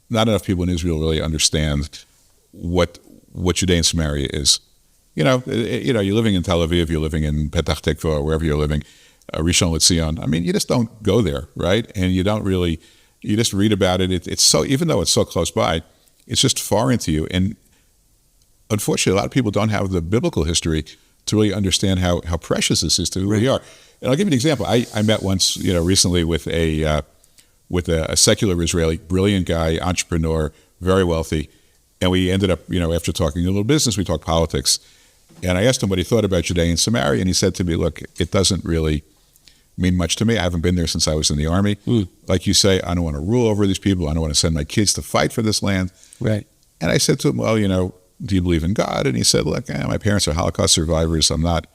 not enough people in Israel really understand what Judea and Samaria is. You're living in Tel Aviv, you're living in Petach Tikva, or wherever you're living, Rishon LeZion. I mean, you just don't go there, right? And you just read about it. It's so, even though it's so close by, it's just foreign to you. And unfortunately, a lot of people don't have the biblical history to really understand how precious this is to who we are. And I'll give you an example. I met once, recently with a secular Israeli, brilliant guy, entrepreneur, very wealthy. And we ended up, after talking a little business, we talked politics. And I asked him what he thought about Judea and Samaria, and he said to me, look, it doesn't really mean much to me. I haven't been there since I was in the army. Like you say, I don't want to rule over these people. I don't want to send my kids to fight for this land. Right. And I said to him, well, do you believe in God? And he said, look, my parents are Holocaust survivors. I'm not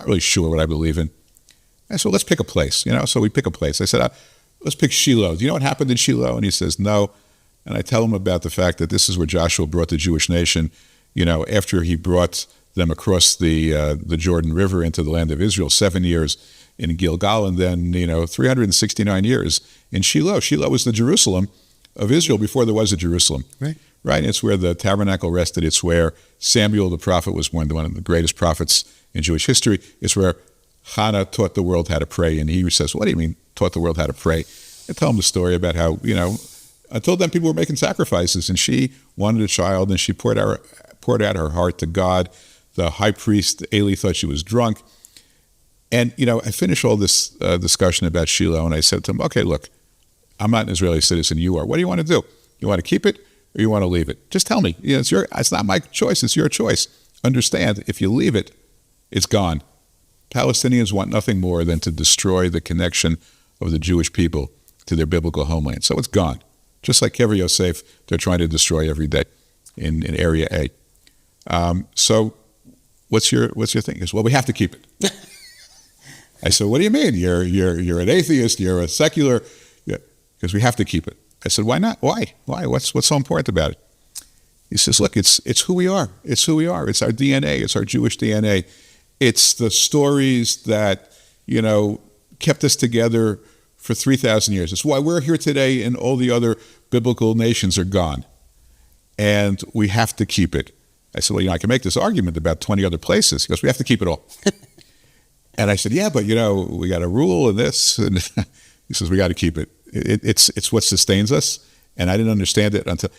really sure what I believe in. I said, well, let's pick a place, So we pick a place. I said, let's pick Shiloh. Do you know what happened in Shiloh? And he says, no. And I tell him about the fact that this is where Joshua brought the Jewish nation, after he brought them across the Jordan River into the land of Israel, 7 years in Gilgal, and then, 369 years in Shiloh. Shiloh was the Jerusalem of Israel before there was a Jerusalem. Right. It's where the tabernacle rested. It's where Samuel the prophet was one of the greatest prophets in Jewish history. It's where Hannah taught the world how to pray. And he says, what do you mean, taught the world how to pray? I tell him the story about how, until then people were making sacrifices, and she wanted a child, and she poured out her heart to God. The high priest, Eli, thought she was drunk. And, I finished all this discussion about Shiloh, and I said to him, okay, look, I'm not an Israeli citizen, you are. What do you want to do? You want to keep it, or you want to leave it? Just tell me. It's not my choice, it's your choice. Understand, if you leave it, it's gone. Palestinians want nothing more than to destroy the connection of the Jewish people to their biblical homeland. So it's gone. Just like Kever Yosef, they're trying to destroy every day in Area A. So what's your thing? He goes, well, we have to keep it. I said, what do you mean? You're an atheist, you're a secular, because we have to keep it. I said, why not? Why? What's so important about it? He says, look, it's who we are. It's who we are. It's our DNA. It's our Jewish DNA. It's the stories that, kept us together for 3,000 years. It's why we're here today, and all the other biblical nations are gone. And we have to keep it. I said, well, I can make this argument about 20 other places. He goes, we have to keep it all. And I said, yeah, but, we got a rule and this. And he says, we got to keep it. It's what sustains us. And I didn't understand it until...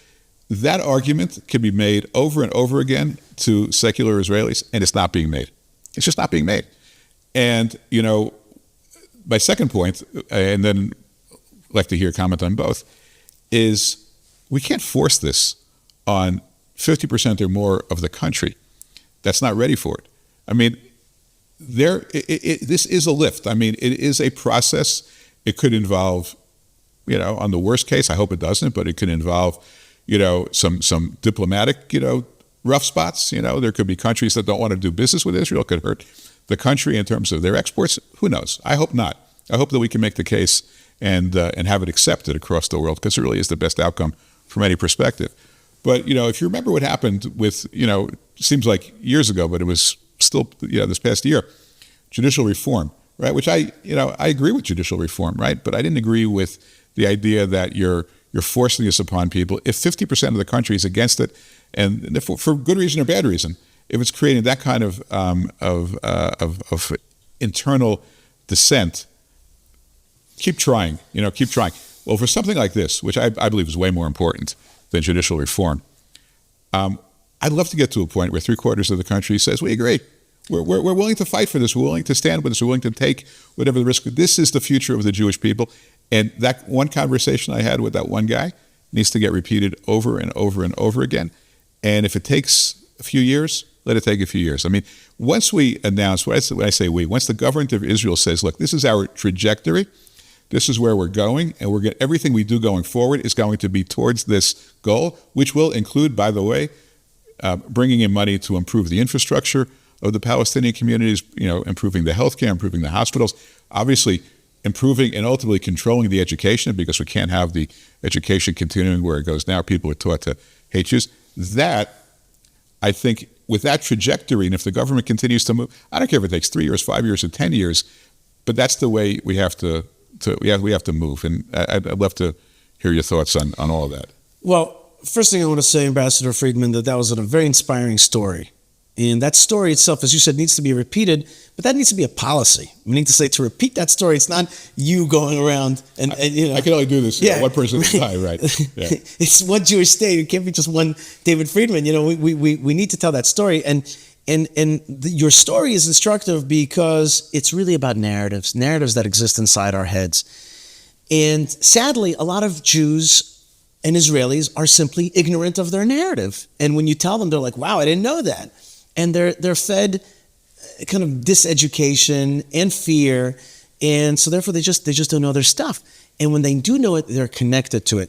That argument can be made over and over again to secular Israelis, and it's not being made. It's just not being made. And, my second point, and then I'd like to hear a comment on both, is we can't force this on 50% or more of the country that's not ready for it. I mean, this is a lift. I mean, it is a process. It could involve, on the worst case, I hope it doesn't, but it could involve, some diplomatic, rough spots. There could be countries that don't want to do business with Israel. It could hurt the country in terms of their exports. Who knows? I hope not. I hope that we can make the case and have it accepted across the world, because it really is the best outcome from any perspective. But, if you remember what happened with, it seems like years ago, but it was still, this past year, judicial reform, right? Which I agree with judicial reform, right? But I didn't agree with the idea that you're forcing this upon people. If 50% of the country is against it, and for good reason or bad reason, if it's creating that kind of internal dissent, keep trying, keep trying. Well, for something like this, which I believe is way more important than judicial reform, I'd love to get to a point where 3/4 of the country says, we agree. We're willing to fight for this. We're willing to stand with this. We're willing to take whatever the risk. This is the future of the Jewish people. And that one conversation I had with that one guy needs to get repeated over and over and over again. And if it takes a few years, let it take a few years. I mean, once we announce, when I say we, once the government of Israel says, look, this is our trajectory, this is where we're going, and everything we do going forward is going to be towards this goal, which will include, by the way, bringing in money to improve the infrastructure of the Palestinian communities, improving the healthcare, improving the hospitals, obviously improving and ultimately controlling the education, because we can't have the education continuing where it goes now. People are taught to hate Jews. That, I think, with that trajectory, and if the government continues to move, I don't care if it takes 3 years, 5 years, or 10 years, but that's the way we have to move. And I'd love to hear your thoughts on all of that. Well, first thing I want to say, Ambassador Friedman, that was a very inspiring story. And that story itself, as you said, needs to be repeated, but that needs to be a policy. We need to say, to repeat that story, it's not you going around and you know. I can only do this, one person at a time, right? Yeah. It's one Jewish state. It can't be just one David Friedman. You know, we need to tell that story. And your story is instructive because it's really about narratives that exist inside our heads. And sadly, a lot of Jews and Israelis are simply ignorant of their narrative. And when you tell them, they're like, wow, I didn't know that. And they're fed kind of diseducation and fear. And so therefore they just don't know their stuff. And when they do know it, they're connected to it.